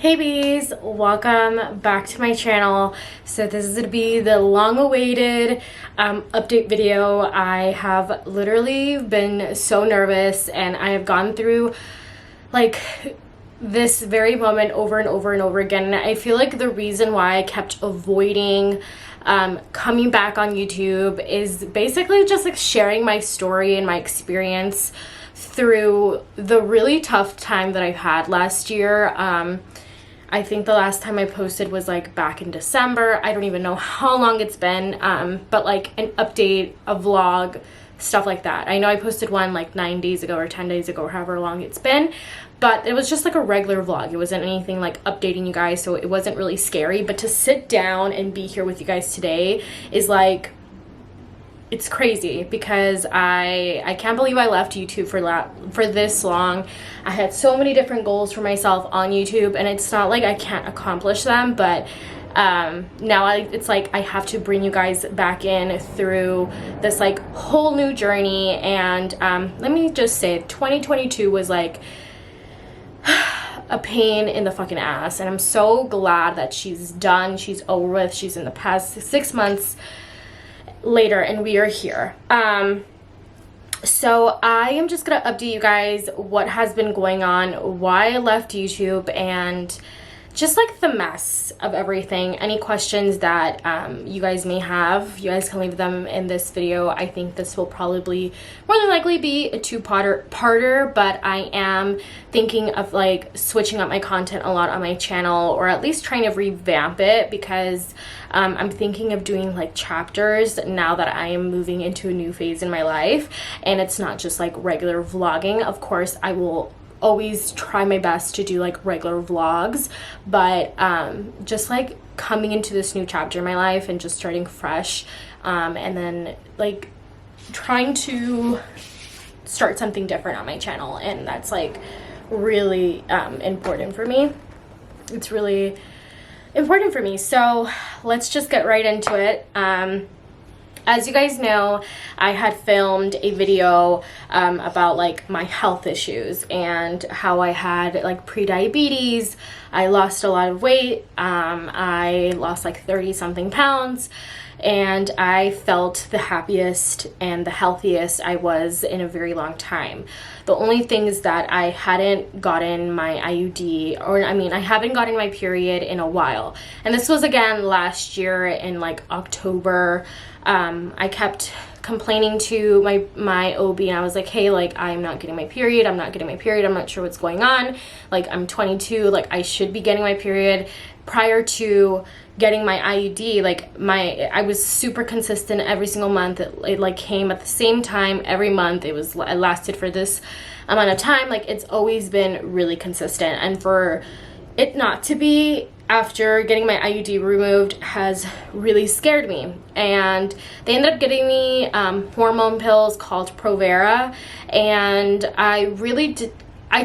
Hey bees, welcome back to my channel. So this is going to be the long-awaited update video. I have literally been so nervous, and I have gone through like this very moment over and over and over again. And I feel like the reason why I kept avoiding coming back on YouTube is basically just like sharing my story and my experience through the really tough time that I've had last year. I think the last time I posted was like back in December. I don't even know how long it's been, but like an update, a vlog, stuff like that. I know I posted one like 9 days ago or 10 days ago or however long it's been, but it was just like a regular vlog. It wasn't anything like updating you guys, so it wasn't really scary. But to sit down and be here with you guys today is like, it's crazy because I can't believe I left YouTube for this long. I had so many different goals for myself on YouTube, and it's not like I can't accomplish them, but now it's like I have to bring you guys back in through this like whole new journey. And let me just say 2022 was like a pain in the fucking ass, and I'm so glad that she's done, she's over with, she's in the past 6 months later, and we are here. So I am just gonna update you guys what has been going on, why I left YouTube, and just like the mess of everything. Any questions that you guys may have, you guys can leave them in this video. I think this will probably more than likely be a two-parter, but I am thinking of like switching up my content a lot on my channel, or at least trying to revamp it, because I'm thinking of doing like chapters now that I am moving into a new phase in my life, and it's not just like regular vlogging. Of course, I will always try my best to do like regular vlogs, but just like coming into this new chapter in my life and just starting fresh, and then like trying to start something different on my channel, and that's like really important for me. It's really important for me, so let's just get right into it. As you guys know, I had filmed a video about like my health issues and how I had like pre-diabetes. I lost a lot of weight. I lost like 30 something pounds, and I felt the happiest and the healthiest I was in a very long time. The only thing is that I hadn't gotten my IUD, or I mean, I haven't gotten my period in a while. And this was again last year in like October. I kept complaining to my OB, and I was like, hey, like, I'm not getting my period. I'm not getting my period. I'm not sure what's going on. Like, I'm 22. Like, I should be getting my period. Prior to getting my IUD, like, I was super consistent every single month. It like came at the same time every month. It lasted for this amount of time. Like, it's always been really consistent. And for it not to be after getting my IUD removed has really scared me. And they ended up getting me hormone pills called Provera, and I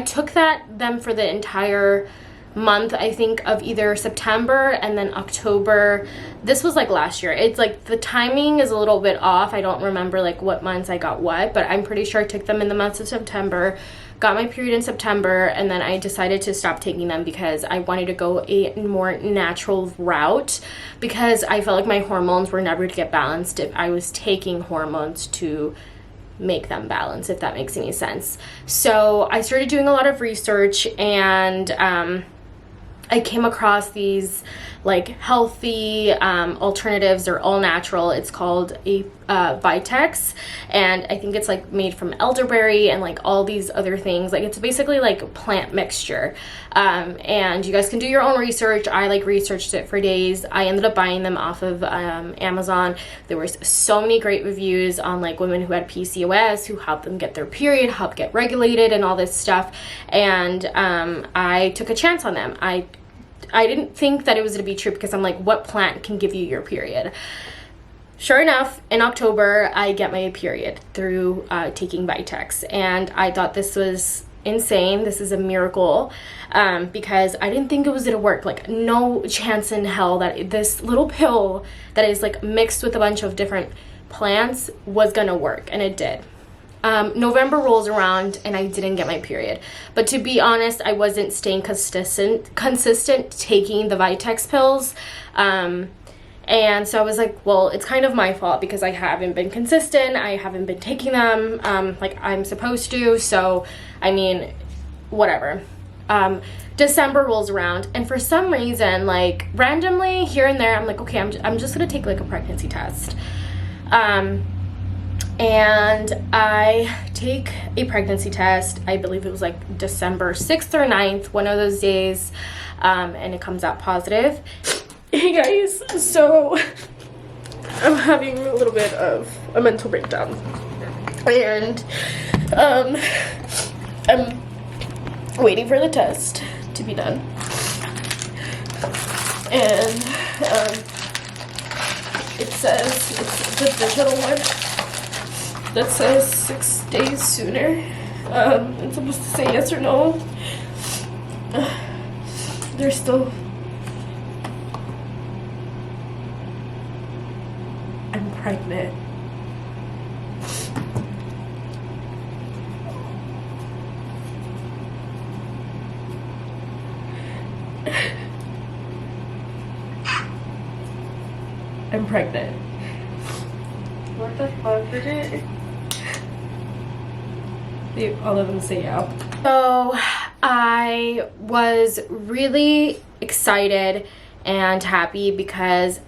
took them for the entire month, I think, of either September and then October. This was like last year. It's like the timing is a little bit off. I don't remember like what months I got what, but I'm pretty sure I took them in the months of September, got my period in September, and then I decided to stop taking them because I wanted to go a more natural route, because I felt like my hormones were never to get balanced if I was taking hormones to make them balance, if that makes any sense. So I started doing a lot of research, and I came across these like healthy alternatives. They're all natural. It's called a Vitex, and I think it's like made from elderberry and like all these other things. Like, it's basically like a plant mixture, and you guys can do your own research. I like researched it for days. I ended up buying them off of Amazon. There was so many great reviews on like women who had PCOS, who helped them get their period, help get regulated, and all this stuff. And I took a chance on them. I didn't think that it was going to be true, because I'm like, what plant can give you your period? Sure enough, in October, I get my period through taking Vitex, and I thought this was insane. This is a miracle, because I didn't think it was going to work. Like, no chance in hell that this little pill that is like mixed with a bunch of different plants was going to work, and it did. November rolls around and I didn't get my period. But to be honest, I wasn't staying consistent taking the Vitex pills. And so I was like, well, it's kind of my fault because I haven't been consistent. I haven't been taking them like I'm supposed to. So, I mean, whatever. December rolls around, and for some reason, like randomly here and there, I'm like, okay, I'm just gonna take like a pregnancy test. And I take a pregnancy test. I believe it was like December 6th or 9th, one of those days, and it comes out positive. Hey guys, so I'm having a little bit of a mental breakdown, and I'm waiting for the test to be done, and it says, it's the digital one that says 6 days sooner. It's supposed to say yes or no. There's still, I'm pregnant. I'm pregnant. What the fuck did it? All of them say yeah. So I was really excited and happy because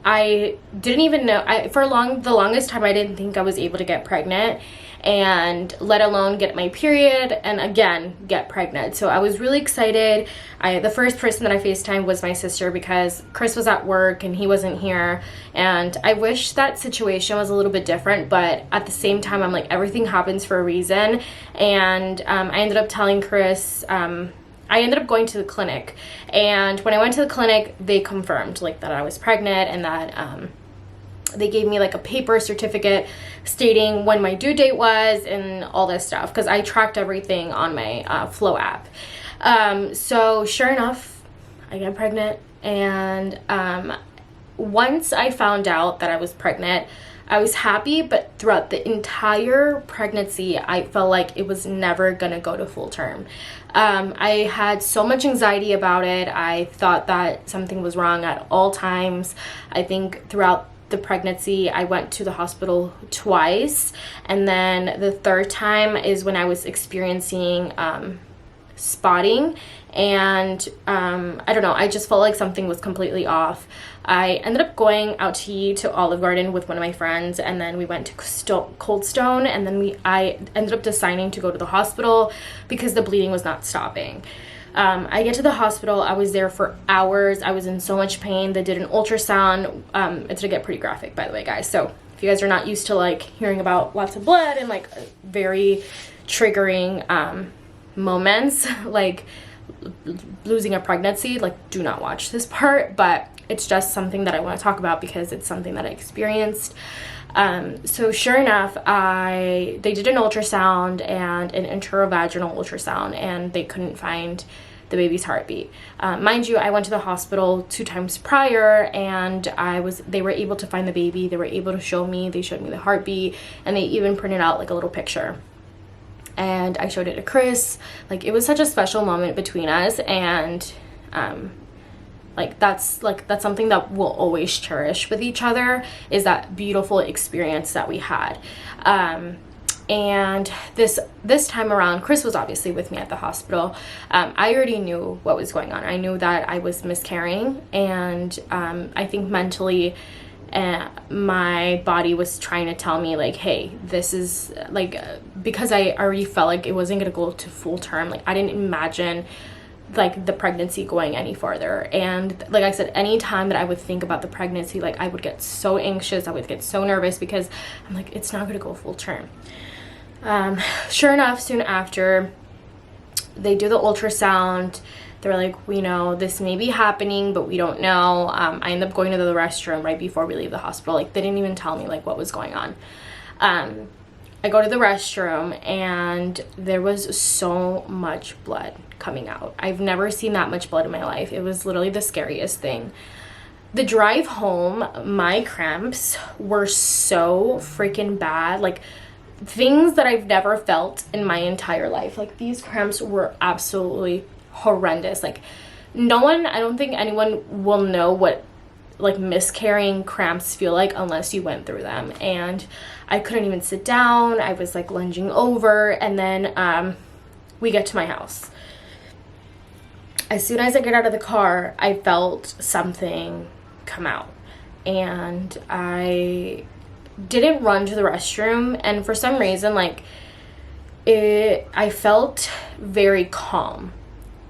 I didn't even know, for the longest time I didn't think I was able to get pregnant, and let alone get my period and again get pregnant. So I was really excited. The first person that I FaceTimed was my sister because Chris was at work and he wasn't here, and I wish that situation was a little bit different, but at the same time I'm like, everything happens for a reason. And I ended up telling Chris, I ended up going to the clinic, and when I went to the clinic they confirmed like that I was pregnant, and that they gave me like a paper certificate stating when my due date was and all this stuff, because I tracked everything on my Flow app. So sure enough, I get pregnant, and once I found out that I was pregnant, I was happy, but throughout the entire pregnancy, I felt like it was never gonna go to full term. I had so much anxiety about it. I thought that something was wrong at all times. I think throughout the pregnancy I went to the hospital twice, and then the third time is when I was experiencing spotting, and I don't know, I just felt like something was completely off. I ended up going out to eat to Olive Garden with one of my friends, and then we went to Cold Stone, and then I ended up deciding to go to the hospital because the bleeding was not stopping. I get to the hospital. I was there for hours. I was in so much pain. They did an ultrasound. It's gonna get pretty graphic, by the way, guys. So if you guys are not used to like hearing about lots of blood and like very triggering moments, like losing a pregnancy, like do not watch this part. But it's just something that I want to talk about because it's something that I experienced. So sure enough, they did an ultrasound and an intravaginal ultrasound, and they couldn't find the baby's heartbeat. Mind you, I went to the hospital 2 times prior, and they were able to find the baby. They were able to show me, they showed me the heartbeat, and they even printed out like a little picture. And I showed it to Chris. Like, it was such a special moment between us, and that's something that we'll always cherish with each other, is that beautiful experience that we had. And this time around, Chris was obviously with me at the hospital. I already knew what was going on. I knew that I was miscarrying, and I think mentally my body was trying to tell me like, hey, this is like, because I already felt like it wasn't gonna go to full term. Like, I didn't imagine like the pregnancy going any farther. And like I said, any time that I would think about the pregnancy, like I would get so anxious, I would get so nervous, because I'm like, it's not gonna go full term. Sure enough, soon after, they do the ultrasound. They're like, we know this may be happening, but we don't know. I end up going to the restroom right before we leave the hospital. Like, they didn't even tell me like what was going on. I go to the restroom, and there was so much blood coming out. I've never seen that much blood in my life. It was literally the scariest thing. The drive home, my cramps were so freaking bad. Like, things that I've never felt in my entire life. Like, these cramps were absolutely horrendous. Like, I don't think anyone will know what like miscarrying cramps feel like unless you went through them. And I couldn't even sit down. I was like lunging over. And then we get to my house. As soon as I get out of the car, I felt something come out, and I didn't run to the restroom. And for some reason, like, I felt very calm.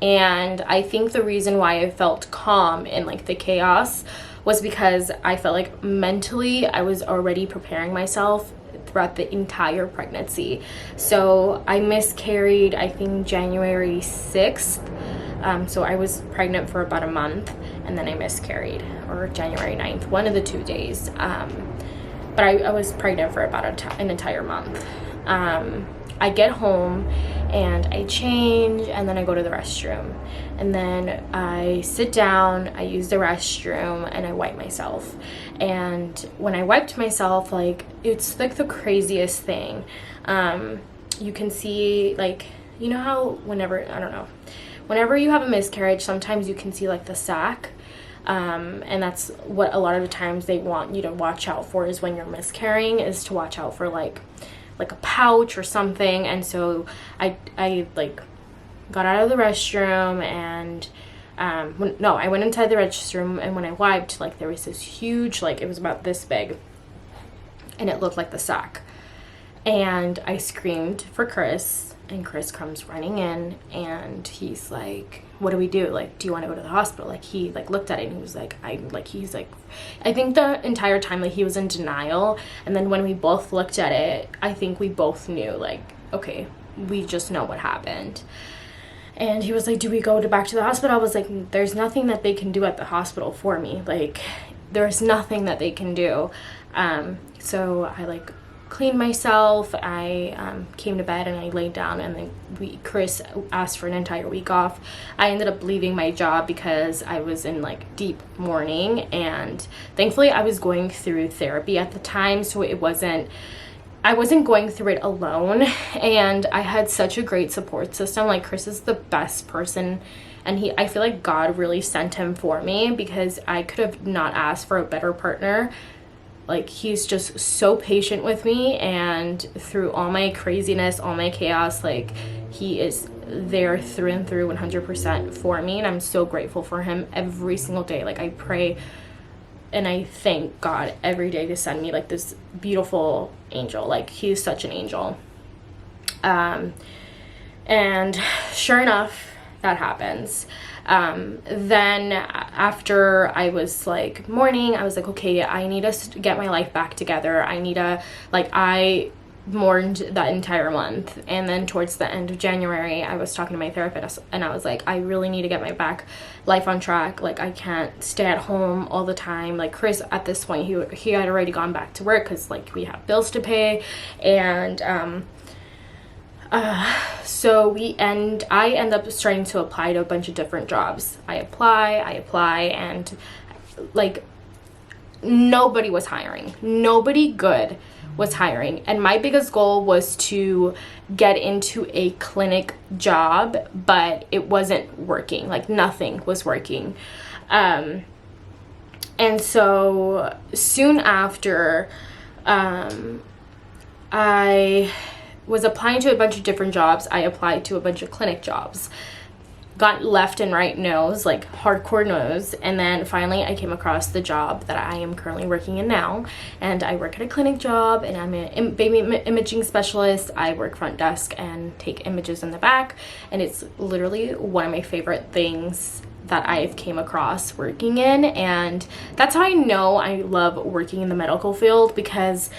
And I think the reason why I felt calm in like the chaos was because I felt like mentally I was already preparing myself throughout the entire pregnancy. So I miscarried, I think, January 6th. So I was pregnant for about a month, and then I miscarried, or January 9th, one of the 2 days. But I was pregnant for about an entire month. I get home and I change, and then I go to the restroom, and then I sit down, I use the restroom, and I wipe myself. And when I wiped myself, like, it's like the craziest thing. You can see, like, you know how whenever you have a miscarriage, sometimes you can see like the sac. And that's what a lot of the times they want you to watch out for, is when you're miscarrying, is to watch out for like a pouch or something. And so I like got out of the restroom, and I went inside the restroom, and when I wiped, like, there was this huge, like, it was about this big, and it looked like the sac. And I screamed for Chris, and Chris comes running in, and he's like, what do we do? Like, do you want to go to the hospital? Like, he like looked at it, and he was like, I think the entire time, like, he was in denial. And then when we both looked at it, I think we both knew, like, okay, we just know what happened. And he was like, do we go back to the hospital? I was like, there's nothing that they can do at the hospital for me. Like, there's nothing that they can do. So I like cleaned myself. I came to bed, and I laid down, and then Chris asked for an entire week off. I ended up leaving my job because I was in like deep mourning, and thankfully I was going through therapy at the time, so I wasn't going through it alone, and I had such a great support system. Like, Chris is the best person, and I feel like God really sent him for me, because I could have not asked for a better partner. Like, he's just so patient with me, and through all my craziness, all my chaos, like, he is there through and through 100% for me, and I'm so grateful for him every single day. Like, I pray and I thank God every day to send me like this beautiful angel. Like, he's such an angel. And sure enough, that happens. Then after I was like mourning, I was like, okay, I need to get my life back together. I mourned that entire month. And then towards the end of January, I was talking to my therapist, and I was like, I really need to get my life on track. Like, I can't stay at home all the time. Like, Chris, at this point, he had already gone back to work, because like we have bills to pay. And so I end up starting to apply to a bunch of different jobs. I apply, and like nobody was hiring. Nobody good was hiring. And my biggest goal was to get into a clinic job, but it wasn't working. Like, nothing was working. And so soon after, I was applying to a bunch of different jobs. I applied to a bunch of clinic jobs. Got left and right no's, like hardcore no's. And then finally I came across the job that I am currently working in now. And I work at a clinic job, and I'm a baby imaging specialist. I work front desk and take images in the back. And it's literally one of my favorite things that I've came across working in. And that's how I know I love working in the medical field, because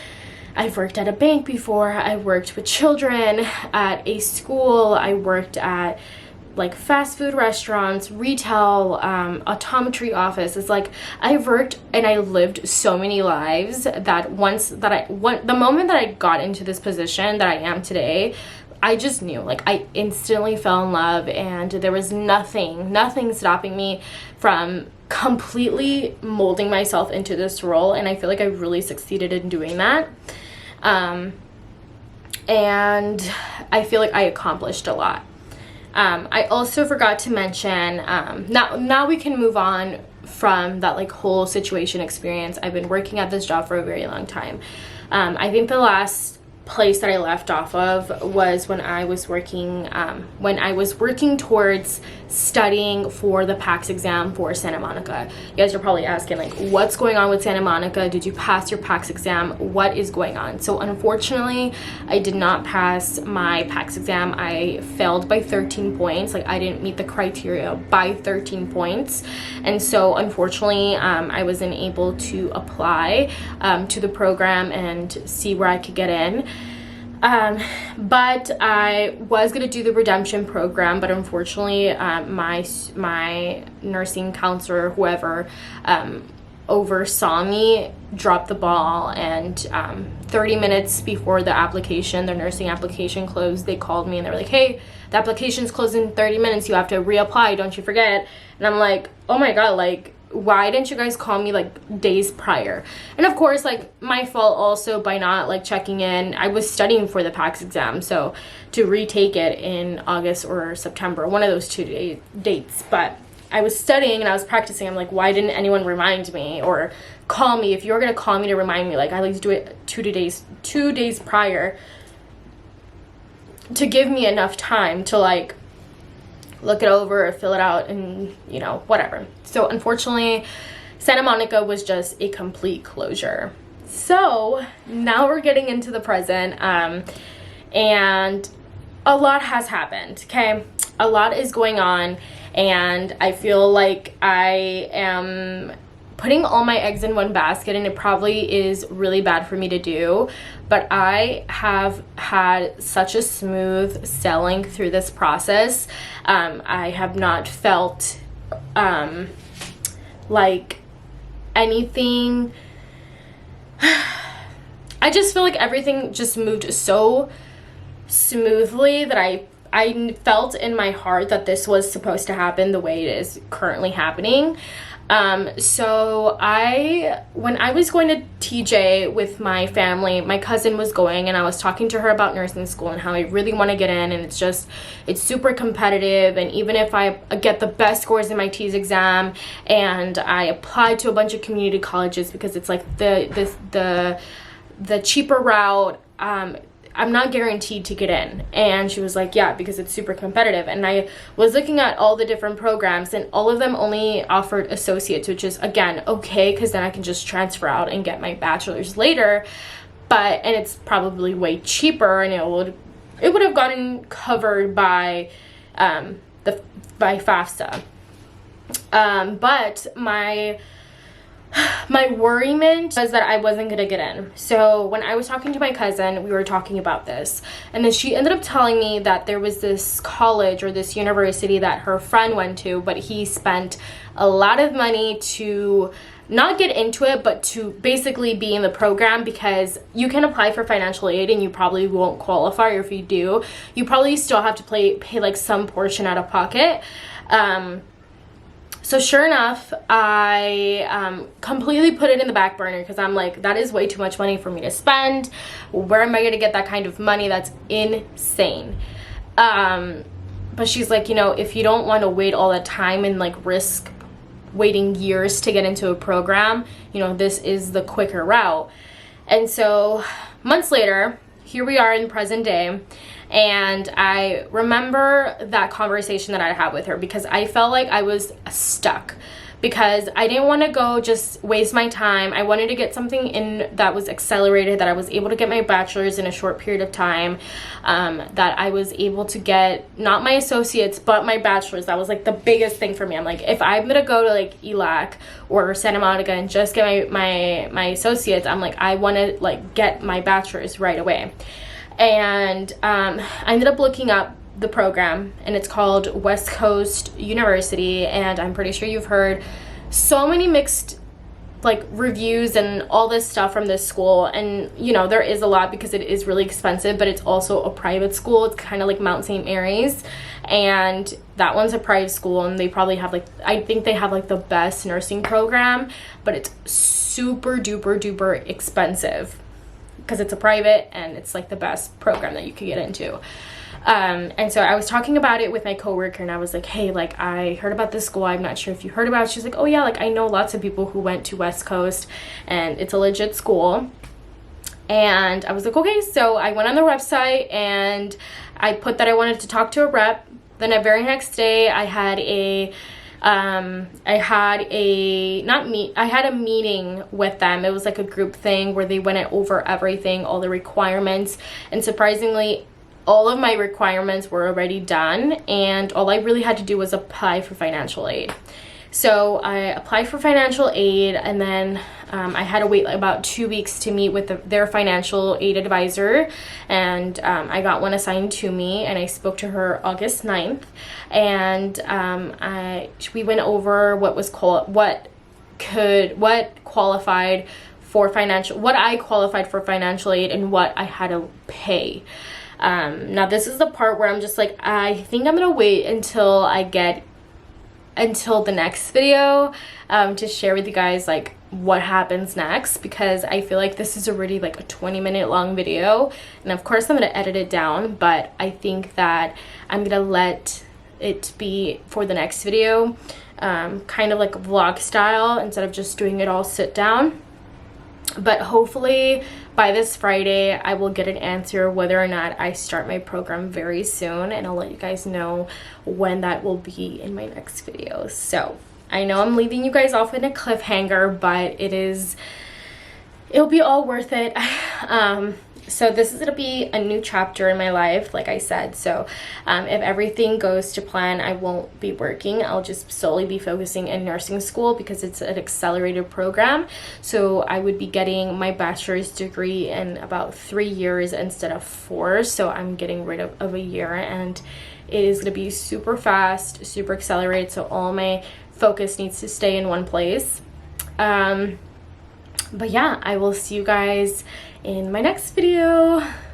I've worked at a bank before. I worked with children at a school. I worked at like fast food restaurants, retail, optometry office. It's like I've worked and I lived so many lives that the moment that I got into this position that I am today, I just knew, like, I instantly fell in love, and there was nothing stopping me from completely molding myself into this role. And I feel like I really succeeded in doing that. and I feel like I accomplished a lot. I also forgot to mention, now we can move on from that like whole situation experience. I've been working at this job for a very long time. I think the last place that I left off of was when I was working towards studying for the PACS exam for Santa Monica. You guys are probably asking, like, what's going on with Santa Monica? Did you pass your PACS exam? What is going on? So unfortunately, I did not pass my PACS exam. I failed by 13 points. Like, I didn't meet the criteria by 13 points. And so unfortunately, I wasn't able to apply to the program and see where I could get in. But I was gonna do the redemption program, but unfortunately, my nursing counselor, whoever oversaw me, dropped the ball, and 30 minutes before the nursing application closed, they called me and they were like, "Hey, the application's closed in 30 minutes. You have to reapply. Don't you forget." And I'm like, "Oh my god, like, why didn't you guys call me like days prior?" And of course, like, my fault also by not like checking in. I was studying for the PACS exam, so to retake it in August or September, one of those two dates. But I was studying and I was practicing. I'm like, why didn't anyone remind me or call me? If you were gonna call me to remind me, like, I like to do it 2 days prior to give me enough time to like look it over or fill it out and, you know, whatever. So unfortunately, Santa Monica was just a complete closure. So now we're getting into the present, and a lot has happened, okay? A lot is going on, and I feel like I am putting all my eggs in one basket, and it probably is really bad for me to do, but I have had such a smooth sailing through this process. I have not felt like anything. I just feel like everything just moved so smoothly that I felt in my heart that this was supposed to happen the way it is currently happening. So when I was going to TJ with my family, my cousin was going, and I was talking to her about nursing school and how I really want to get in, and it's super competitive, and even if I get the best scores in my TEAS exam and I applied to a bunch of community colleges because it's like the cheaper route, I'm not guaranteed to get in. And she was like, yeah, because it's super competitive. And I was looking at all the different programs, and all of them only offered associates, which is, again, okay, because then I can just transfer out and get my bachelor's later. And it's probably way cheaper, and it would have gotten covered by FAFSA. But my worriment was that I wasn't gonna get in. So when I was talking to my cousin, we were talking about this, and then she ended up telling me that there was this college or this university that her friend went to, but he spent a lot of money to not get into it, but to basically be in the program, because you can apply for financial aid and you probably won't qualify, or if you do, you probably still have to pay like some portion out of pocket. So sure enough, I completely put it in the back burner, because I'm like, that is way too much money for me to spend. Where am I going to get that kind of money? That's insane. But she's like, if you don't want to wait all that time and like risk waiting years to get into a program, this is the quicker route. And so months later, here we are in the present day. And I remember that conversation that I had with her, because I felt like I was stuck, because I didn't want to go just waste my time. I wanted to get something in that was accelerated, that I was able to get my bachelor's in a short period of time, that I was able to get not my associates but my bachelor's. That was like the biggest thing for me. I'm like, if I'm gonna go to like ELAC or Santa Monica and just get my associates, I'm like, I want to like get my bachelor's right away. And I ended up looking up the program, and it's called West Coast University, and I'm pretty sure you've heard so many mixed like reviews and all this stuff from this school. And there is a lot, because it is really expensive, but it's also a private school. It's kind of like Mount St. Mary's, and that one's a private school, and they probably have I think they have like the best nursing program, but it's super duper duper expensive. because it's a private and it's like the best program that you could get into. And so I was talking about it with my coworker, and I was like, hey, like, I heard about this school. I'm not sure if you heard about it. She's like, oh yeah, like, I know lots of people who went to West Coast, and it's a legit school. And I was like, okay. So I went on their website and I put that I wanted to talk to a rep. Then the very next day I had a meeting with them. It was like a group thing where they went over everything, all the requirements, and surprisingly, all of my requirements were already done, and all I really had to do was apply for financial aid. So I applied for financial aid, and then I had to wait about 2 weeks to meet with their financial aid advisor, and I got one assigned to me, and I spoke to her August 9th, and we went over what I qualified for financial aid and what I had to pay. Now this is the part where I'm just like, I think I'm gonna wait until the next video to share with you guys like what happens next, because I feel like this is already like a 20-minute long video, and of course I'm gonna edit it down, but I think that I'm gonna let it be for the next video, kind of like a vlog style instead of just doing it all sit down. But hopefully by this Friday I will get an answer whether or not I start my program very soon, and I'll let you guys know when that will be in my next video. So I know I'm leaving you guys off in a cliffhanger, but it'll be all worth it. So this is gonna be a new chapter in my life, like I said. So if everything goes to plan, I won't be working. I'll just solely be focusing in nursing school because it's an accelerated program. So I would be getting my bachelor's degree in about 3 years instead of 4. So I'm getting rid of a year, and it is gonna be super fast, super accelerated. So all my focus needs to stay in one place. But yeah, I will see you guys in my next video.